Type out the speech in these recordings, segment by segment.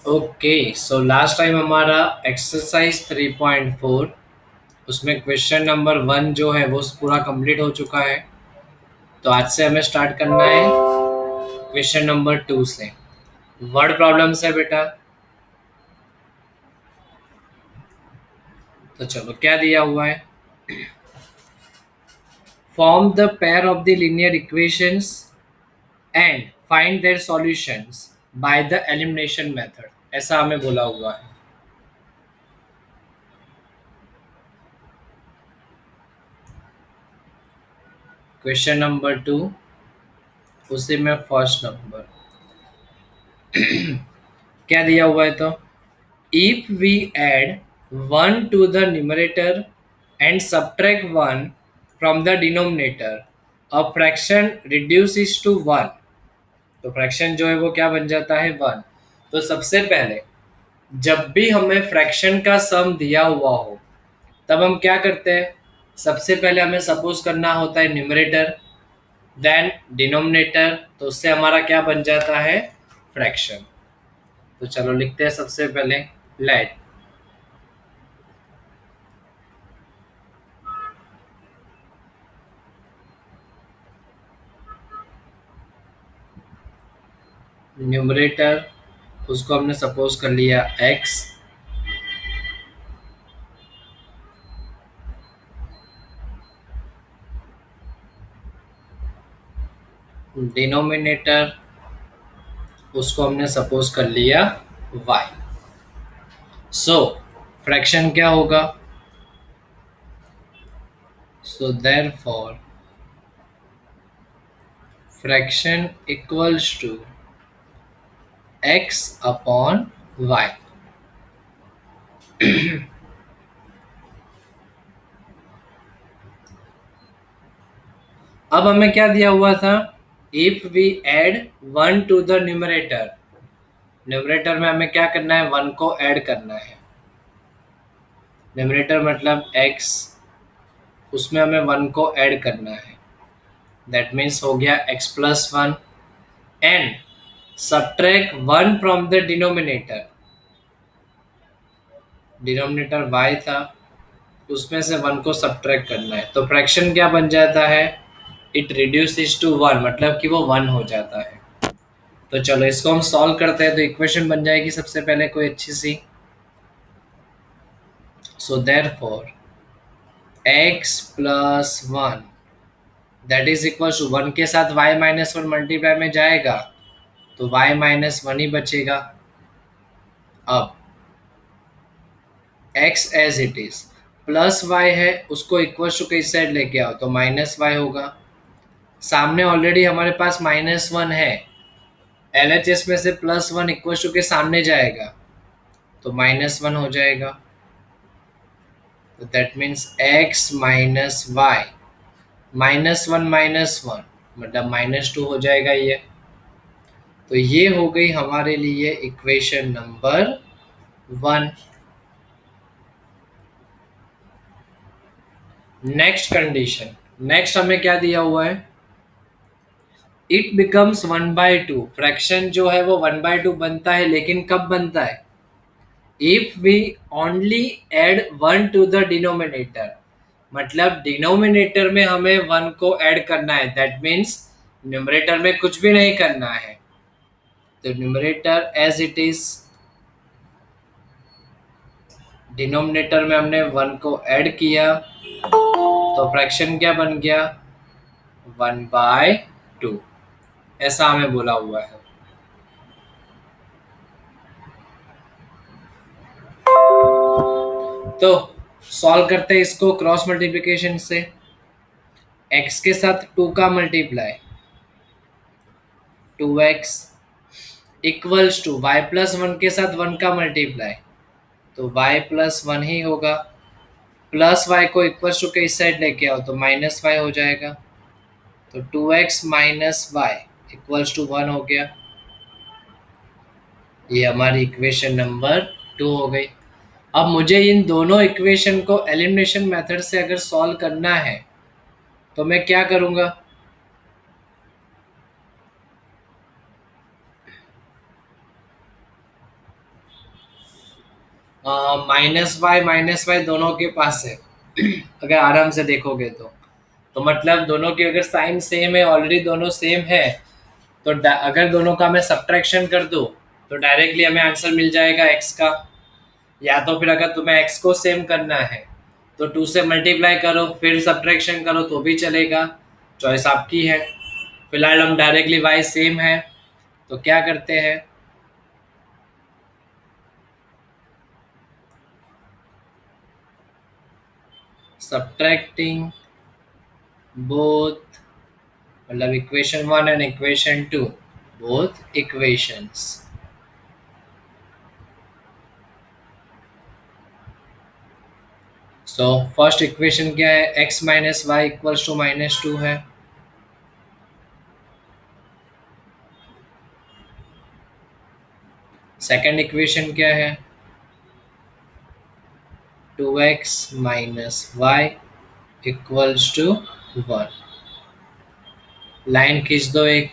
Okay, so last time हमारा exercise 3.4 उसमें question number 1 जो है वो पूरा कंप्लीट हो चुका है। तो आज से हमें स्टार्ट करना है क्वेश्चन नंबर 2 से। वर्ड प्रॉब्लम्स है बेटा। तो चलो क्या दिया हुआ है। Form the pair of the linear equations and find their solutions by the elimination method, ऐसा हमें बोला हुआ है। क्वेश्चन नंबर 2 उसी में फर्स्ट नंबर क्या दिया हुआ है। तो if we add 1 to the numerator and subtract 1 from the denominator, a fraction reduces to 1। तो फ्रैक्शन जो है वो क्या बन जाता है 1। तो सबसे पहले जब भी हमें फ्रैक्शन का सम दिया हुआ हो तब हम क्या करते हैं। सबसे पहले हमें सपोज करना होता है न्यूमरेटर देन डिनोमिनेटर, तो उससे हमारा क्या बन जाता है फ्रैक्शन। तो चलो लिखते हैं सबसे पहले लेट न्यूमरेटर, उसको हमने सपोज कर लिया x, डिनोमिनेटर उसको हमने सपोज कर लिया y। सो फ्रैक्शन क्या होगा। So therefore fraction equals to x upon y। अब हमें क्या दिया हुआ था। If we add 1 to the numerator, numerator में हमें क्या करना है 1 को ऐड करना है। न्यूमरेटर मतलब x, उसमें हमें 1 को ऐड करना है। दैट मीन्स हो गया x plus 1 and subtract 1 from the denominator। Denominator y था, उसमें से 1 को सब्ट्रैक्ट करना है। तो फ्रैक्शन क्या बन जाता है, इट रिड्यूसेस टू 1, मतलब कि वो 1 हो जाता है। तो चलो इसको हम सॉल्व करते हैं। तो इक्वेशन बन जाएगी सबसे पहले कोई अच्छी सी। So therefore x plus 1 that is equal to 1 के साथ y माइनस 1 मल्टीप्लाई में जाएगा तो y माइनस 1 ही बचेगा। अब x as it is plus y है, उसको इक्वल टू किस साइड लेके आओ तो माइनस y होगा। सामने ऑलरेडी हमारे पास माइनस 1 है, LHS में से प्लस 1 इक्वल टू के सामने जाएगा तो माइनस 1 हो जाएगा। तो that means x minus y, minus one मतलब -2 हो जाएगा ये। तो ये हो गई हमारे लिए equation number 1। Next condition, next हमें क्या दिया हुआ है। इट बिकम्स 1/2, फ्रैक्शन जो है वो 1/2 बनता है, लेकिन कब बनता है। If we only add 1 to the denominator, मतलब डिनोमिनेटर में हमें 1 को ऐड करना है। दैट मीन्स न्यूमरेटर में कुछ भी नहीं करना है। तो numerator as it is, denominator में हमने 1 को ऐड किया तो फ्रैक्शन क्या बन गया 1/2, ऐसा हमें बोला हुआ है। तो सॉल्व करते हैं इसको क्रॉस मल्टीप्लिकेशन से। x के साथ 2 का multiply 2x equals to y plus 1 के साथ 1 का मल्टीप्लाई तो y प्लस 1 ही होगा। प्लस y को इक्वल्स टू के इस साइड लेके आओ तो माइनस y हो जाएगा। तो 2x minus y equals to 1 हो गया। ये हमारी इक्वेशन नंबर 2 हो गई। अब मुझे इन दोनों इक्वेशन को एलिमिनेशन मेथड से अगर सॉल्व करना है तो मैं क्या करूंगा। माइनस वाई दोनों के पास है। अगर आराम से देखोगे तो मतलब दोनों की अगर साइन सेम है, ऑलरेडी दोनों सेम है, तो अगर दोनों का मैं सब्ट्रैक्शन कर दूं तो डायरेक्टली हमें आंसर मिल जाएगा एक्स का। या तो फिर अगर तुम्हें एक्स को सेम करना है तो टू से मल्टीप्लाई करो फिर सब्ट्रैक्शन करो तो भी चलेगा, चॉइस आपकी है। फिलहाल हम डायरेक्टली वाई सेम है तो क्या करते हैं, सब्ट्रैक्टिंग बोथ, मतलब equation one and equation two, both equations. So first equation क्या है, x minus y equals to -2 है। सेकंड इक्वेशन क्या है, 2x minus y equals to 1। Line खींच दो एक,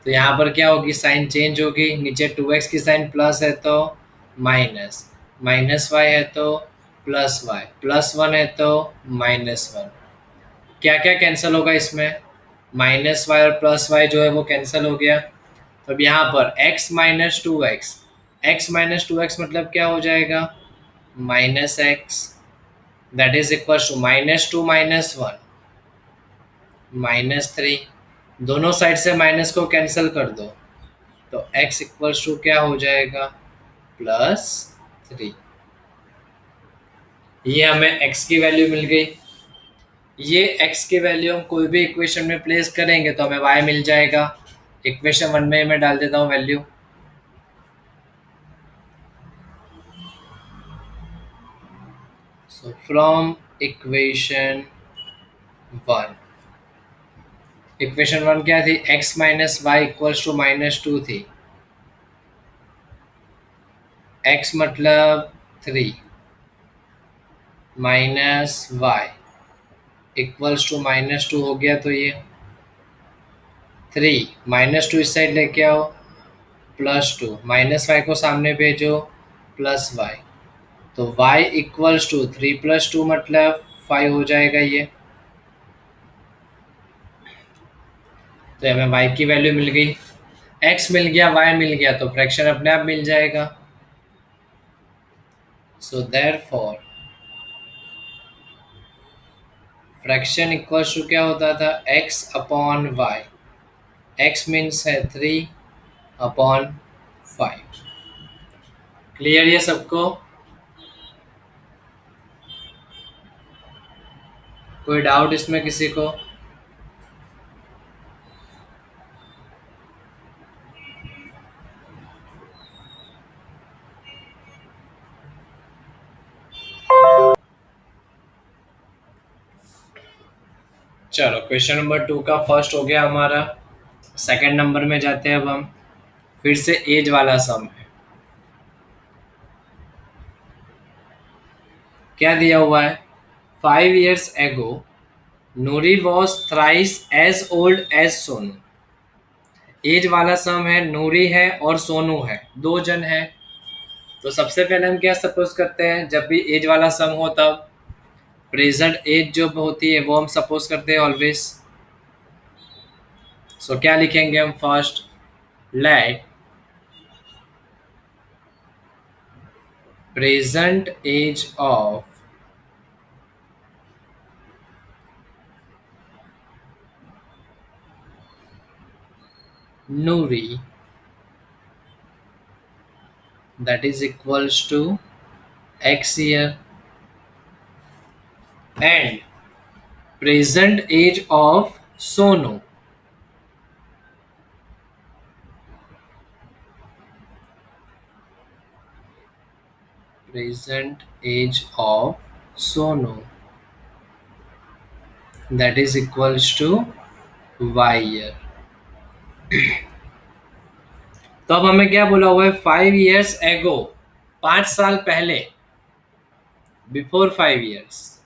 तो यहाँ पर क्या होगी, साइन चेंज होगी, नीचे 2x की साइन प्लस है तो माइनस, माइनस वाई है तो प्लस वाई, प्लस वन है तो -1। क्या क्या कैंसिल होगा इसमें, माइनस वाई और प्लस वाई जो है वो कैंसिल हो गया। तो अब यहाँ पर x minus two x, x minus two x मतलब क्या हो जाएगा, minus x, that is equal to -2 -1 -3। दोनों साइड से माइनस को कैंसिल कर दो तो x इक्वल्स टू क्या हो जाएगा, +3। ये हमें x की वैल्यू मिल गई। ये x की वैल्यू हम कोई भी इक्वेशन में प्लेस करेंगे तो हमें y मिल जाएगा। इक्वेशन वन में मैं डाल देता हूँ value. So from equation one, equation one क्या थी, x minus y equals to -2 थी। x मतलब 3 माइनस वाई इक्वल्स टू -2 हो गया, तो ये 3 -2 इस साइड लेके आओ, +2 माइनस वाई को सामने भेजो, प्लस वाई, तो y इक्वल्स टू 3 + 2 मतलब 5 हो जाएगा ये। तो हमें y की वैल्यू मिल गई, x मिल गया y मिल गया तो फ्रैक्शन अपने आप मिल जाएगा। So therefore fraction equals to क्या होता था, x upon y, x means है 3/5। क्लियर ये सबको, कोई डाउट इसमें किसी को। चलो क्वेश्चन नंबर 2 का फर्स्ट हो गया हमारा। सेकंड नंबर में जाते हैं अब हम, फिर से एज वाला सम है। क्या दिया हुआ है, 5 years ago Noori was thrice as old as Sonu. Age वाला सम है, नूरी है और सोनू है, दो जन है। तो सबसे पहले हम क्या सपोज करते हैं, जब भी एज वाला सम हो तब प्रेजेंट एज जो होती है वो हम सपोज करते हैं ऑलवेज। सो क्या लिखेंगे हम, first let present age of Noori that is equals to x year and present age of Sonu present age of Sonu that is equals to y year। तो अब हमें क्या बोला हुआ है, 5 years ago, 5 साल पहले, बिफोर 5 years,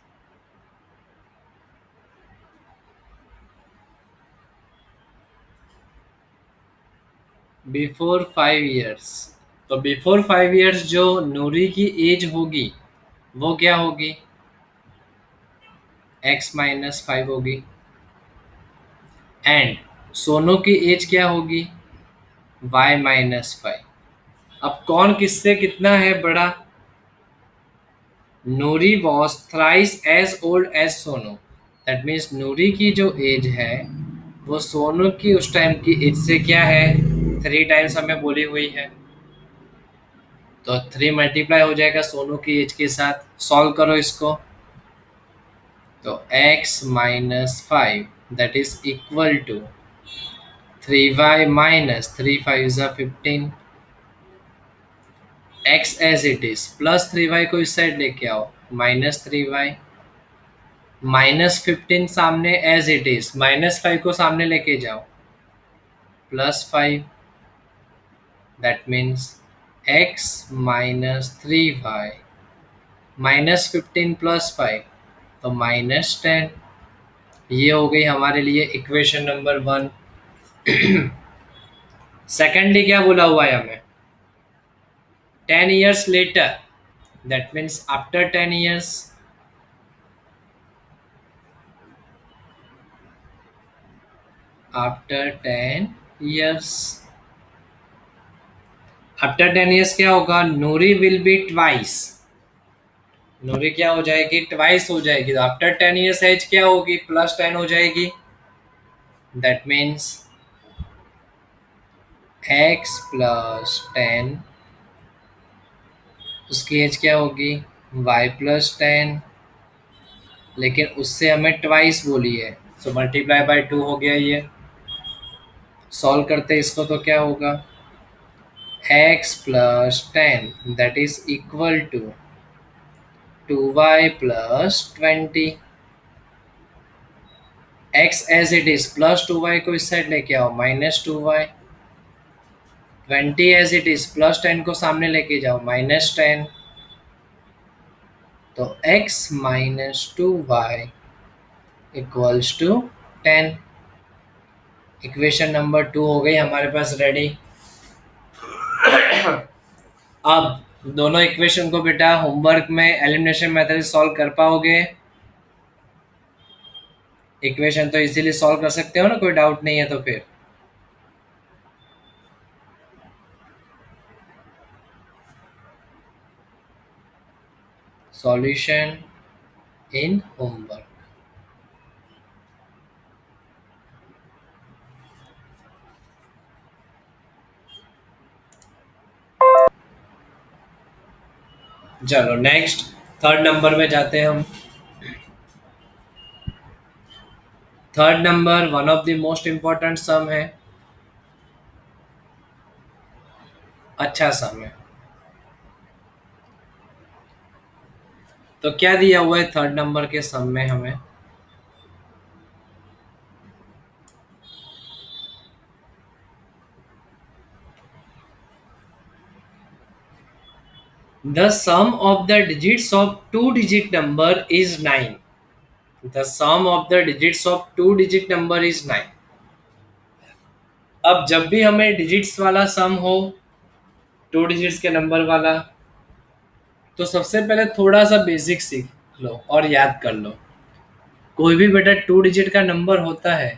बिफोर 5 years तो बिफोर 5 इयर्स जो नूरी की एज होगी वो क्या होगी? x-5 होगी। एंड सोनू की एज क्या होगी? y-5। अब कौन किससे कितना है बड़ा? Noori was thrice as old as Sonu. That means Noori की जो एज है वो सोनू की उस टाइम की एज से क्या है? 3 टाइम्स हमें बोली हुई है। तो 3 मल्टीप्लाई हो जाएगा सोनू की एज के साथ। सॉल्व करो इसको। तो x-5 that is equal to 3y-3 5 is 15। x as it is plus 3y को इस साइड लेके आओ, -3y। -15 सामने एज इट इज, -5 को सामने लेके जाओ, +5। दैट मीन्स x-3y -15 +5 तो -10। ये हो गई हमारे लिए इक्वेशन नंबर 1। सेकेंडली क्या बोला हुआ है हमें? 10 years later, that means after 10 years, after 10 years, after 10 years क्या होगा? नूरी विल बी ट्वाइस। नूरी क्या हो जाएगी? ट्वाइस हो जाएगी। तो आफ्टर 10 years एज क्या होगी? +10 हो जाएगी। दैट मीन्स x+10, उसकी एज क्या होगी? y+10, लेकिन उससे हमें ट्वाइस बोली है, सो मल्टीप्लाई बाय 2 हो गया ये। सॉल्व करते इसको तो क्या होगा? x+10 that is equal to 2y+20। x as it is +2y को इस साइड लेके आओ, -2y। 20 as it is +10 को सामने लेके जाओ, -10। तो x-2y equals to 10। Equation number 2 हो गई हमारे पास रेडी। अब दोनों इक्वेशन को बेटा होमवर्क में एलिमिनेशन मेथड से सॉल्व कर पाओगे? इक्वेशन तो इजीली सॉल्व कर सकते हो ना, कोई डाउट नहीं है तो फिर सॉल्यूशन इन होमवर्क। चलो नेक्स्ट थर्ड नंबर में जाते हैं हम। Third number one of the most important sum है, अच्छा सम है। तो क्या दिया हुआ है थर्ड नंबर के सम में हमें? The sum of the digits of 2 digit number is 9। The sum of the digits of 2 digit number is 9। अब जब भी हमें डिजिट्स वाला सम हो, 2 digits के नंबर वाला, तो सबसे पहले थोड़ा सा बेसिक सीख लो और याद कर लो। कोई भी बेटा 2 digit का नंबर होता है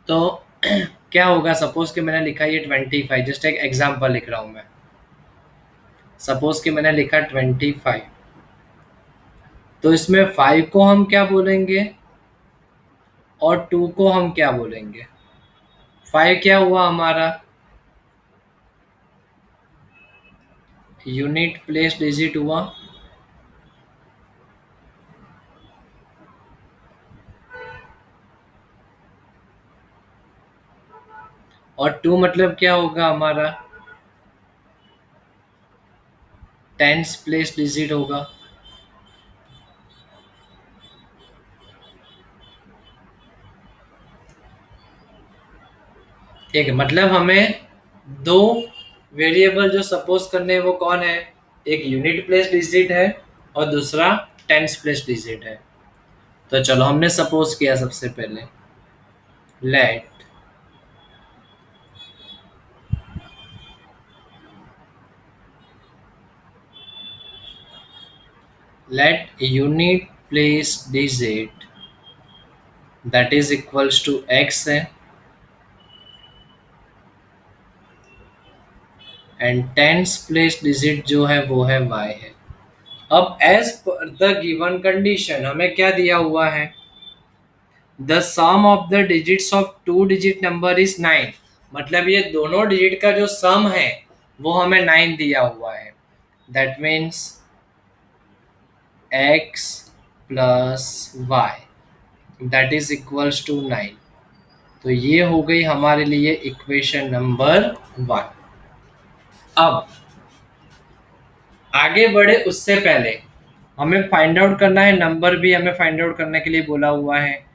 तो क्या होगा? सपोज कि मैंने लिखा ये 25, जस्ट एक एग्जांपल लिख रहा हूं मैं। सपोज कि मैंने लिखा 25, तो इसमें 5 को हम क्या बोलेंगे और 2 को हम क्या बोलेंगे? 5 क्या हुआ हमारा? यूनिट प्लेस डिजिट हुआ। और 2 मतलब क्या होगा हमारा? टेंस प्लेस डिजिट होगा। ठीक है, मतलब हमें दो वेरिएबल जो सपोज करने हैं वो कौन है? एक यूनिट प्लेस डिजिट है और दूसरा टेंस प्लेस डिजिट है। तो चलो हमने सपोज किया सबसे पहले, late let unit place digit that is equals to x है एंड टेंस प्लेस डिजिट जो है वो है y है। अब as per the given condition हमें क्या दिया हुआ है, the sum of the digits of two digit number is 9, मतलब ये दोनों डिजिट का जो सम है वो हमें 9 दिया हुआ है। That means x plus y that is equals to 9। तो ये हो गई हमारे लिए इक्वेशन नंबर 1। अब आगे बढ़े उससे पहले हमें फाइंड आउट करना है, नंबर भी हमें फाइंड आउट करने के लिए बोला हुआ है।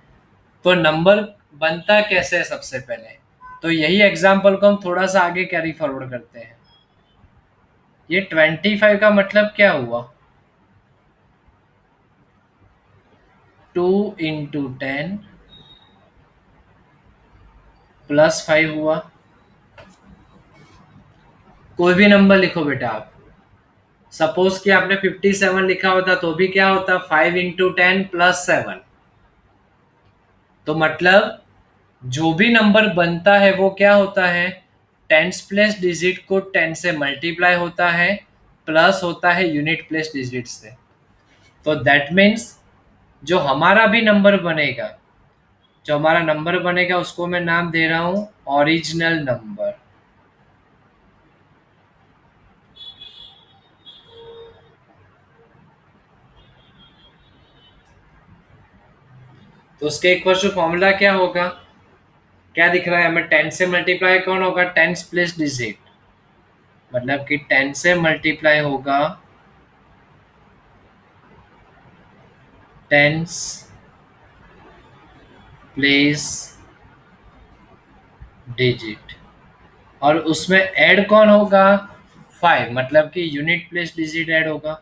तो नंबर बनता कैसे है सबसे पहले, तो यही एग्जांपल को हम थोड़ा सा आगे कैरी फॉरवर्ड करते हैं। ये 25 का मतलब क्या हुआ, 2 × 10 प्लस 5 हुआ। कोई भी नंबर लिखो बेटा आप, सपोज कि आपने 57 लिखा होता तो भी क्या होता, 5 × 10 प्लस 7। तो मतलब जो भी नंबर बनता है वो क्या होता है, टेंस प्लेस डिजिट को 10 से मल्टीप्लाई होता है प्लस होता है यूनिट प्लेस डिजिट से। तो दैट मीन्स जो हमारा भी नंबर बनेगा, जो हमारा नंबर बनेगा उसको मैं नाम दे रहा हूं ओरिजिनल नंबर। तो उसके इक्वल टू फॉर्मूला क्या होगा, क्या दिख रहा है हमें, 10 से मल्टीप्लाई कौन होगा, टेंस प्लेस डिजिट, मतलब कि 10 से मल्टीप्लाई होगा टेंस प्लेस डिजिट, और उसमें ऐड कौन होगा, 5, मतलब कि यूनिट प्लेस डिजिट ऐड होगा।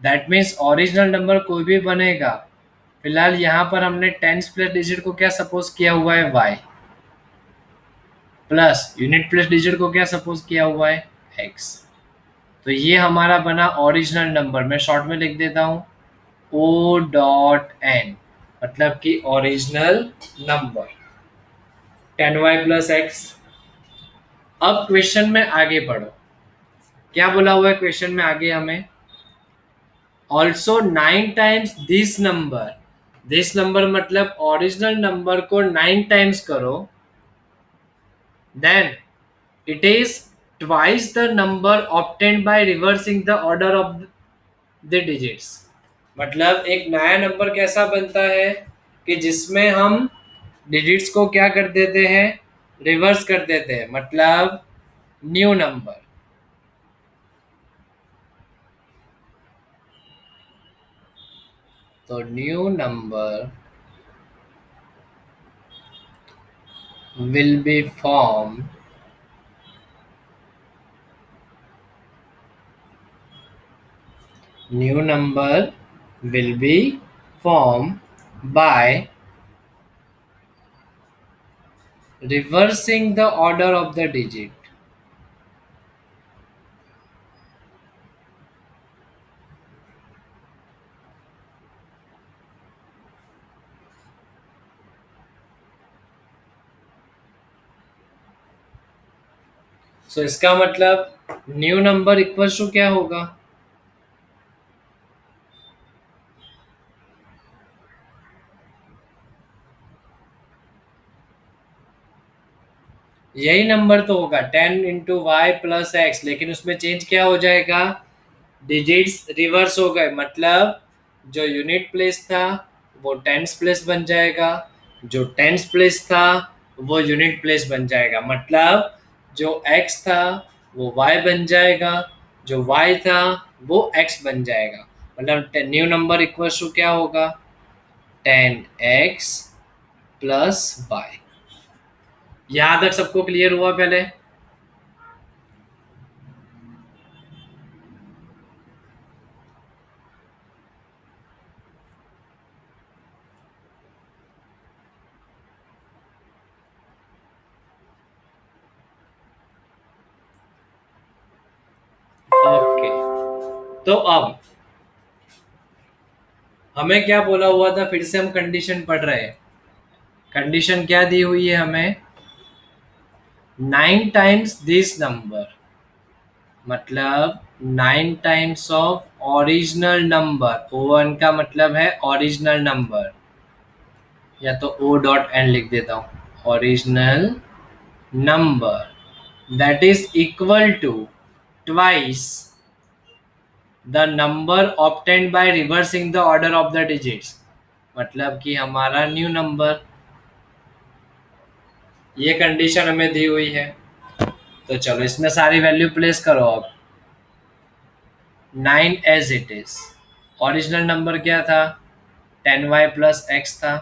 दैट मीन्स ओरिजिनल नंबर कोई भी बनेगा, फिलहाल यहाँ पर हमने टेंस प्लेस डिजिट को क्या सपोज किया हुआ है, y, plus unit place digit को क्या सपोज किया हुआ है, x। तो ये हमारा बना ओरिजिनल नंबर, मैं शॉर्ट में लिख देता हूँ O.N, मतलब कि ओरिजिनल नंबर 10y+x। अब क्वेश्चन में आगे बढ़ो, क्या बोला हुआ है क्वेश्चन में आगे हमें, ऑल्सो 9 टाइम्स दिस नंबर मतलब ओरिजिनल नंबर को 9 टाइम्स करो, then it is twice the number obtained by reversing the order of the digits. मतलब एक नया नंबर कैसा बनता है कि जिसमें हम डिजिट्स को क्या कर देते हैं, रिवर्स कर देते हैं, मतलब न्यू नंबर। तो new number will be formed new number will be formed by reversing the order of the digit। सो इसका मतलब न्यू नंबर इक्वल टू क्या होगा, यही नंबर तो होगा 10 × y+x, लेकिन उसमें चेंज क्या हो जाएगा, डिजिट्स रिवर्स हो गए, मतलब जो यूनिट प्लेस था वो टेंस प्लेस बन जाएगा, जो टेंस प्लेस था वो यूनिट प्लेस बन जाएगा, मतलब जो x था वो y बन जाएगा, जो y था वो x बन जाएगा। मतलब न्यू नंबर इक्वल टू क्या होगा, 10x+y। यहाँ तक सबको क्लियर हुआ पहले। तो अब हमें क्या बोला हुआ था, फिर से हम कंडीशन पढ़ रहे हैं। कंडीशन क्या दी हुई है हमें, 9 टाइम्स दिस नंबर, मतलब 9 times of original number. O1 का मतलब है ओरिजिनल नंबर, या तो O डॉट एन लिख देता हूँ, original number that is equal to twice the number obtained by reversing the order of the digits, मतलब कि हमारा न्यू नंबर। ये कंडीशन हमें दी हुई है। तो चलो इसमें सारी वैल्यू प्लेस करो अब। 9 as it is, original number क्या था, 10y प्लस एक्स था,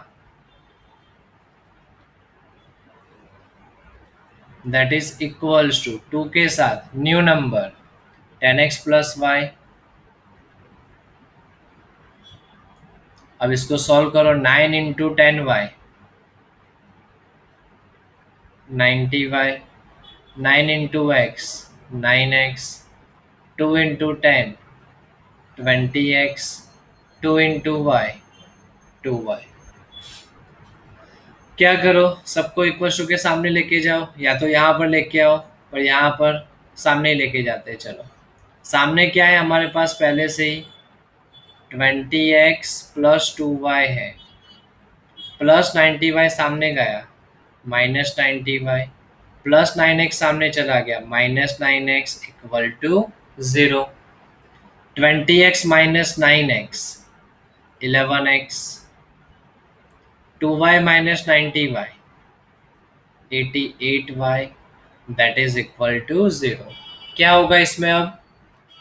दैट इज इक्वल्स टू 2 के साथ new number 10x plus Y. अब इसको सॉल्व करो, 9 into 10y 90y, 9 into x 9x, 2 into 10 20x, 2 into y 2y। क्या करो, सबको इक्वल टू के सामने लेके जाओ, या तो यहाँ पर लेके आओ, पर यहाँ पर सामने ही लेके जाते हैं। चलो सामने क्या है हमारे पास पहले से ही, 20x प्लस 2y है, प्लस 90y सामने गया, माइनस 90y, प्लस 9x सामने चला गया, minus 9x equal to 0। 20x minus 9x 11x, 2y minus 90y 88y, that is equal to 0। क्या होगा इसमें अब,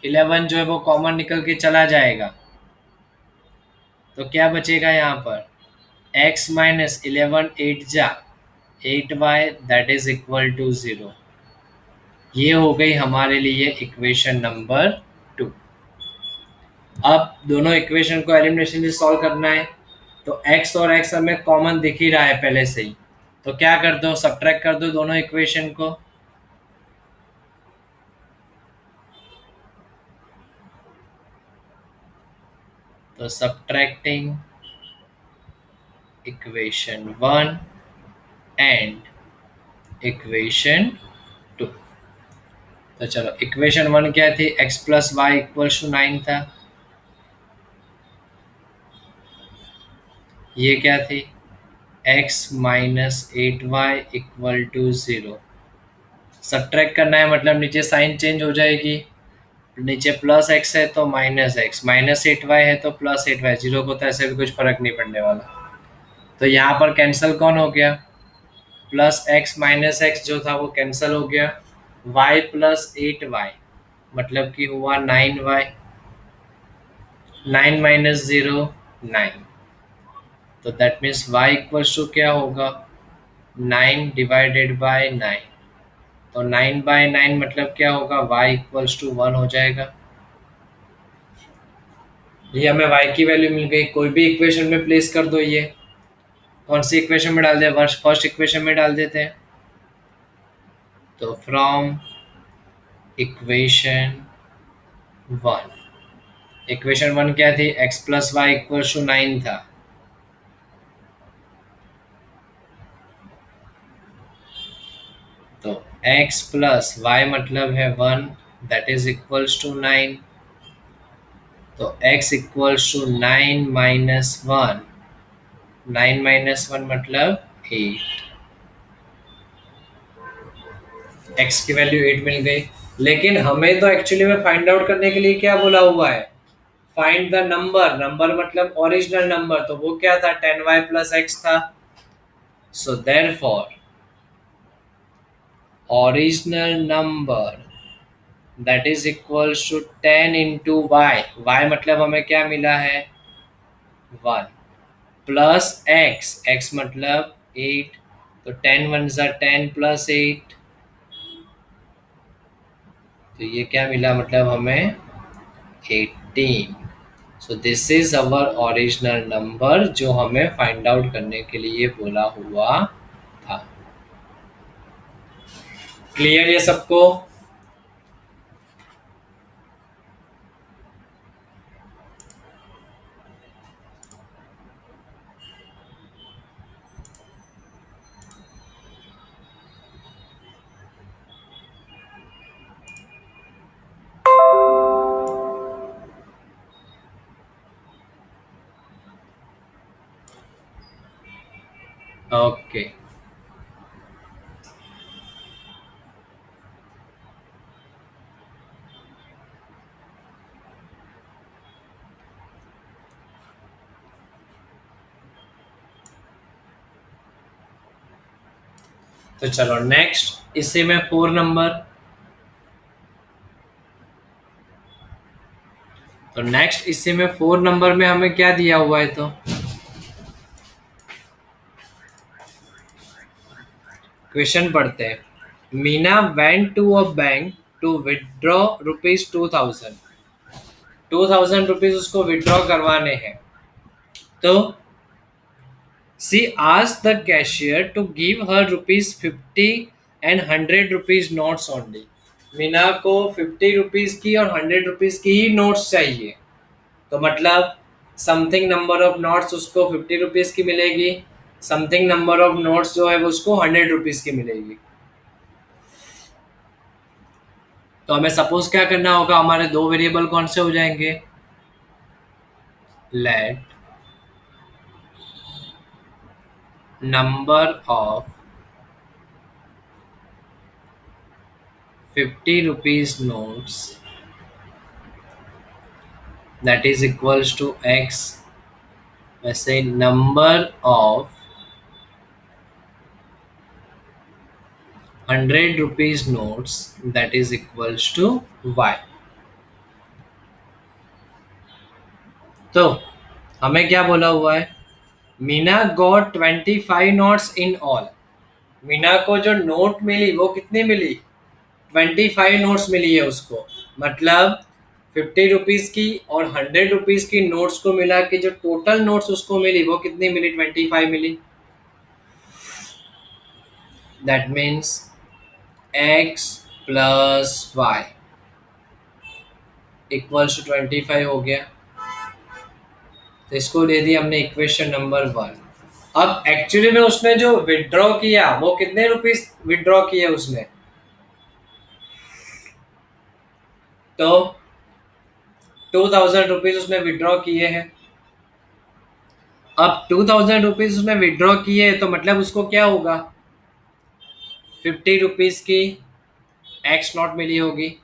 11 जो है वो कॉमन निकल के चला जाएगा, तो क्या बचेगा यहाँ पर, x माइनस 11 8 जा 8y, that is equal to 0। ये हो गई हमारे लिए इक्वेशन नंबर 2। अब दोनों इक्वेशन को एलिमिनेशन से सॉल्व करना है, तो x और x हमें कॉमन दिख ही रहा है पहले से ही, तो क्या कर दो, सब्ट्रैक्ट कर दो दोनों इक्वेशन को। तो सब्ट्रैक्टिंग इक्वेशन 1 एंड इक्वेशन 2। तो चलो इक्वेशन 1 क्या थी, x plus y equal to 9 था, ये क्या थी, x minus 8y equal to 0। Subtract करना है मतलब नीचे साइन चेंज हो जाएगी, नीचे प्लस एक्स है तो माइनस एक्स, माइनस 8y है तो प्लस 8y, जीरो को तो ऐसे भी कुछ फर्क नहीं पड़ने वाला। तो यहाँ पर कैंसिल कौन हो गया, प्लस एक्स माइनस एक्स जो था वो कैंसिल हो गया, y प्लस 8y मतलब कि हुआ 9y, 9 माइनस 0 9, तो that means y equals to क्या होगा, 9 डिवाइडेड बाय 9, तो 9/9 मतलब क्या होगा, y इक्वल्स टू 1 हो जाएगा। ये हमें y की वैल्यू मिल गई, कोई भी इक्वेशन में प्लेस कर दो। ये कौन सी इक्वेशन में डाल दे, फर्स्ट इक्वेशन में डाल देते हैं। तो फ्रॉम इक्वेशन 1, इक्वेशन 1 क्या थी, x plus y equal to 9 था, तो x प्लस वाई मतलब है 1, दैट इज इक्वल्स टू 9, तो x equals to 9 minus 1, 9 minus 1 मतलब 8, x की वैल्यू 8 मिल गई। लेकिन हमें तो एक्चुअली में फाइंड आउट करने के लिए क्या बोला हुआ है, फाइंड द नंबर, नंबर मतलब ओरिजिनल नंबर, तो वो क्या था, 10y प्लस एक्स था। So therefore original number that is equals to 10 into y, y मतलब हमें क्या मिला है 1, प्लस एक्स, एक्स मतलब 8, तो 10 वन ज़ा 10 प्लस 8, तो ये क्या मिला, मतलब हमें 18। So this is our original number जो हमें फाइंड आउट करने के लिए बोला हुआ था। क्लियर ये सबको। ओके। तो चलो नेक्स्ट इसी में 4 नंबर। तो नेक्स्ट इसी में 4 नंबर में हमें क्या दिया हुआ है, तो क्वेश्चन पढ़ते हैं। Meena went to a bank to withdraw rupees 2000। 2000 rupees उसको विदड्रॉ करवाने हैं। तो she asked the cashier to give her rupees 50 and 100 rupees notes only. Meena को 50 रुपीज की और 100 रुपीज की ही नोट्स चाहिए। तो मतलब समथिंग नंबर ऑफ नोट्स उसको 50 रुपीज की मिलेगी, समथिंग नंबर ऑफ नोट्स जो है वो उसको 100 रुपीज की मिलेगी। तो हमें सपोज क्या करना होगा, हमारे दो वेरिएबल कौन से हो जाएंगे। Let number of 50 rupees notes that is equals to x, वैसे number of 100 rupees notes that is equals to y. तो हमें क्या बोला हुआ है, Meena got 25 notes in all. Meena को जो नोट मिली वो कितनी मिली, 25 नोट्स मिली है उसको। मतलब 50 रुपीज की और 100 रुपीज की नोट्स को मिला के जो टोटल नोट्स उसको मिली वो कितनी मिली, 25 मिली। That means x plus y equals to 25 हो गया। तो इसको दे दिया हमने इक्वेशन नंबर 1। अब एक्चुअली में उसने जो विड्रॉ किया वो कितने रुपीस विड्रॉ किए उसने, तो 2000 रुपीज उसने विड्रॉ किए हैं। अब 2000 रुपीज उसने विड्रॉ किए तो मतलब उसको क्या होगा, 50 रुपीज की एक्स नोट मिली होगी,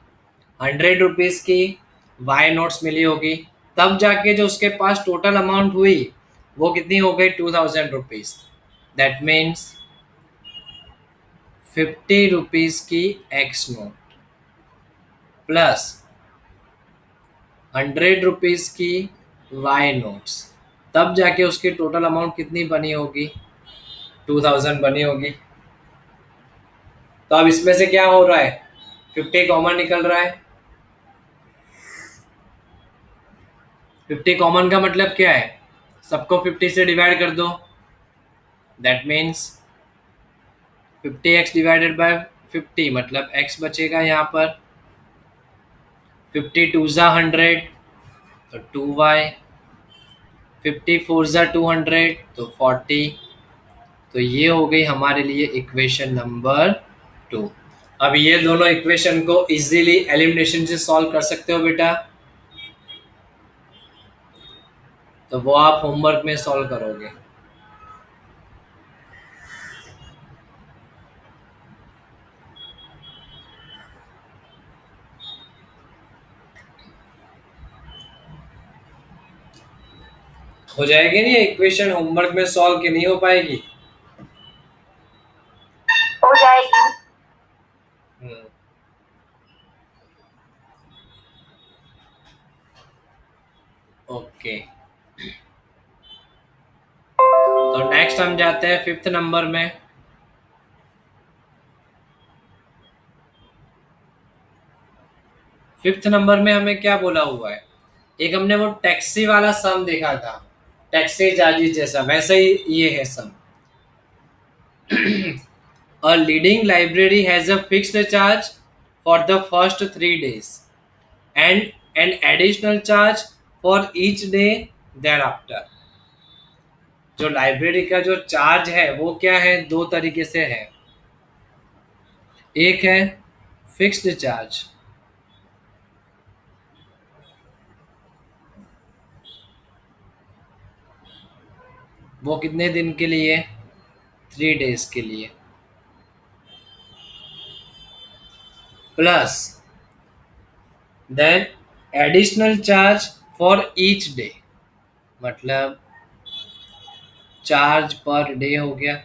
100 रुपीज की वाई नोट्स मिली होगी। तब जाके जो उसके पास टोटल अमाउंट हुई वो कितनी हो गई, 2000 रुपीज। दैट मीन्स 50 रुपीज की एक्स नोट प्लस 100 रुपीज की वाई नोट्स, तब जाके उसकी टोटल अमाउंट कितनी बनी होगी, 2000 बनी होगी। तो अब इसमें से क्या हो रहा है, 50 कॉमन निकल रहा है। 50 कॉमन का मतलब क्या है, सबको 50 से डिवाइड कर दो। That means 50x divided by 50, मतलब x बचेगा यहाँ पर। 50 2 ज़ा 100 तो 2y, 50 4 ज़ा 200 तो 40। तो ये हो गई हमारे लिए इक्वेशन नंबर 2। अब ये दोनों इक्वेशन को इजीली एलिमिनेशन से सॉल्व कर सकते हो बेटा, तो वो आप होमवर्क में सॉल्व करोगे। हो जाएगी नहीं इक्वेशन होमवर्क में सॉल्व, की नहीं हो पाएगी। हो जाएगी। हम्म, ओके। तो नेक्स्ट हम जाते हैं 5th नंबर में। 5th नंबर में हमें क्या बोला हुआ है, एक हमने वो टैक्सी वाला सम देखा था, टैक्सी चार्जेस जैसा, वैसे ही ये है सम। A leading library has a fixed charge for the first 3 days and an additional charge for each day thereafter। जो लाइब्रेरी का जो चार्ज है वो क्या है, दो तरीके से है। एक है फिक्स्ड चार्ज, वो कितने दिन के लिए, 3 डेज के लिए, plus then additional charge for each day, मतलब चार्ज पर डे हो गया।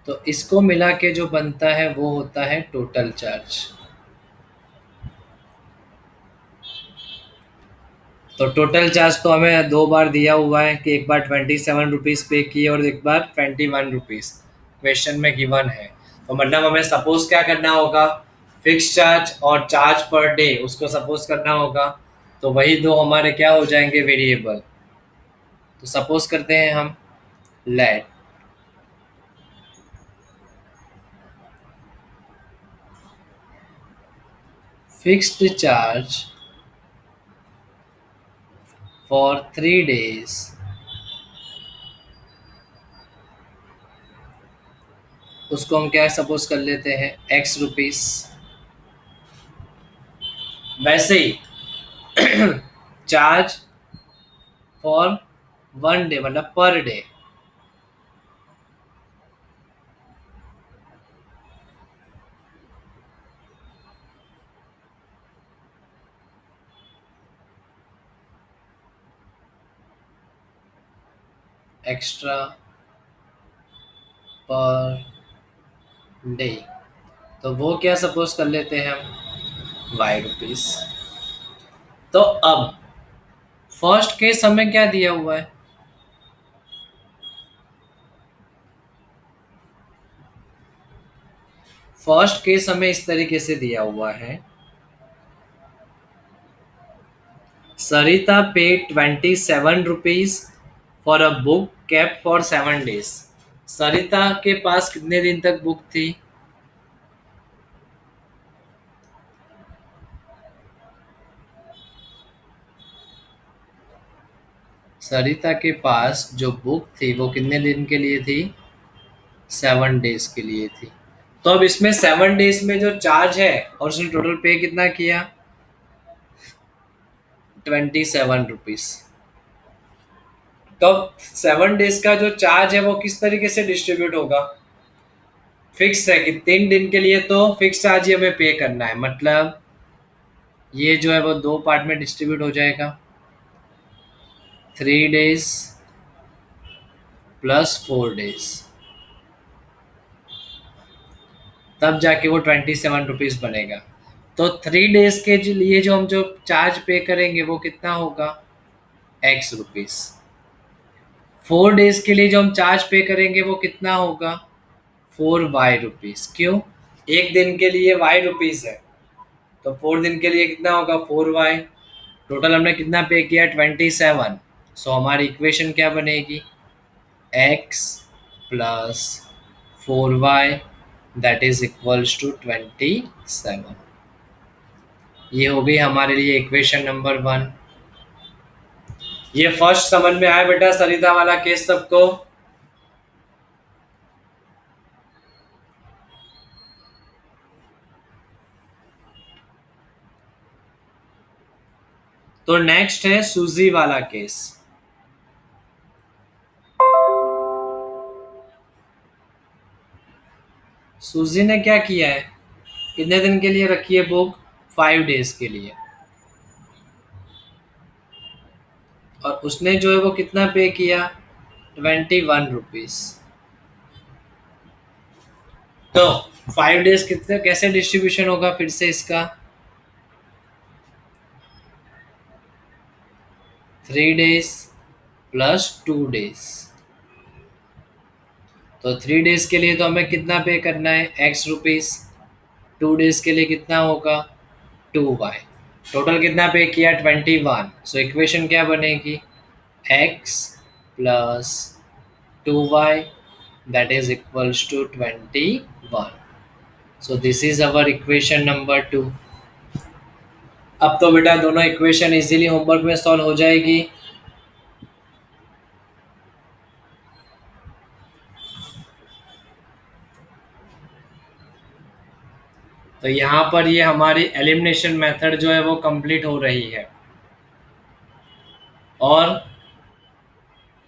तो इसको मिला के जो बनता है वो होता है टोटल चार्ज। तो टोटल चार्ज तो हमें दो बार दिया हुआ है कि एक बार 27 रुपीज़ पे किए और एक बार 21 रुपीज़ क्वेश्चन में गिवन है। तो मतलब हमें सपोज क्या करना होगा, फिक्स चार्ज और चार्ज पर डे उसको सपोज करना होगा। तो वही दो हमारे क्या हो जाएंगे, वेरिएबल। तो सपोज करते हैं हम, let fixed charge for 3 days उसको हम क्या सपोज कर लेते हैं, X रुपीस। वैसे ही चार्ज फॉर 1 डे मतलब per day, extra per day, तो वो क्या सपोज कर लेते हैं हम, Y रुपीस। तो अब फर्स्ट केस हमें क्या दिया हुआ है, फर्स्ट केस हमें इस तरीके से दिया हुआ है, Sarita paid 27 rupees for a book kept for 7 days. Sarita के पास कितने दिन तक बुक थी, सरिता के पास जो बुक थी वो कितने दिन के लिए थी, 7 डेज के लिए थी। तो अब इसमें 7 डेज में जो चार्ज है और उसने टोटल पे कितना किया, 27 रुपीज। तो 7 डेज का जो चार्ज है वो किस तरीके से डिस्ट्रीब्यूट होगा, फिक्स है कि 3 दिन के लिए तो फिक्स चार्ज ही हमें पे करना है, मतलब ये जो है वो दो पार्ट में डिस्ट्रीब्यूट हो जाएगा, 3 डेज प्लस 4 डेज, तब जाके वो 27 रुपीज बनेगा। तो 3 डेज के लिए जो हम जो चार्ज पे करेंगे वो कितना होगा, X रुपीज। 4 डेज के लिए जो हम चार्ज पे करेंगे वो कितना होगा, 4Y रुपीज। क्यों, एक दिन के लिए Y रुपीज है, तो 4 दिन के लिए कितना होगा, 4Y। टोटल हमने कितना पे किया, 27। सो हमारी इक्वेशन क्या बनेगी, X plus 4Y that is equals to 27। ये हो गई हमारे लिए इक्वेशन नंबर 1। ये फर्स्ट समझ में आया बेटा, सरिता वाला केस सबको। तो नेक्स्ट है सूजी वाला केस। सूजी ने क्या किया है, कितने दिन के लिए रखी है बुक, 5 डेज के लिए, और उसने जो है वो कितना पे किया, 21 रुपीज। तो 5 डेज कितने कैसे डिस्ट्रीब्यूशन होगा फिर से इसका, 3 डेज प्लस 2 डेज। तो 3 डेज के लिए तो हमें कितना पे करना है, X रुपीज। 2 डेज के लिए कितना होगा, 2Y। टोटल कितना पे किया, 21। सो इक्वेशन क्या बनेगी, X plus 2Y that is equals to 21। So this is our equation number 2। अब तो बेटा दोनों इक्वेशन इजीली होमवर्क में सॉल्व हो जाएगी। तो यहाँ पर ये हमारी एलिमिनेशन मेथड जो है वो कंप्लीट हो रही है। और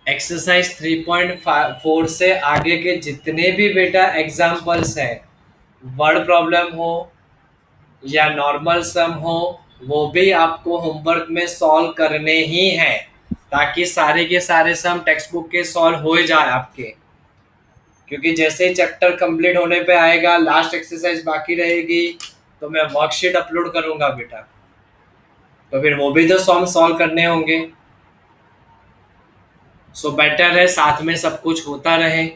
एक्सरसाइज 3.4 से आगे के जितने भी बेटा एग्जाम्पल्स हैं, वर्ड प्रॉब्लम हो या नॉर्मल सम हो, वो भी आपको होमवर्क में सॉल्व करने ही हैं, ताकि सारे के सारे सम टेक्स्ट बुक के सॉल्व हो जाए आपके। क्योंकि जैसे ही चैप्टर कंप्लीट होने पे आएगा, लास्ट एक्सरसाइज बाकी रहेगी, तो मैं वर्कशीट अपलोड करूंगा बेटा, तो फिर वो भी तो सॉल्व सॉल्व करने होंगे। सो बेटर है साथ में सब कुछ होता रहे।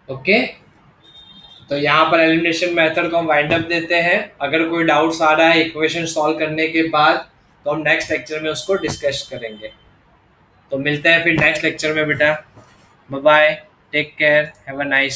ओके, तो यहाँ पर एलिमिनेशन मेथड को हम वाइंड अप देते हैं। अगर कोई डाउट्स आ रहा है इक्वेशन सॉल्व करने के बाद, तो हम नेक्स्ट लेक्चर में उसको डिस्कस करेंगे। तो मिलते हैं फिर नेक्स्ट लेक्चर में बेटा। Bye bye, take care, have a nice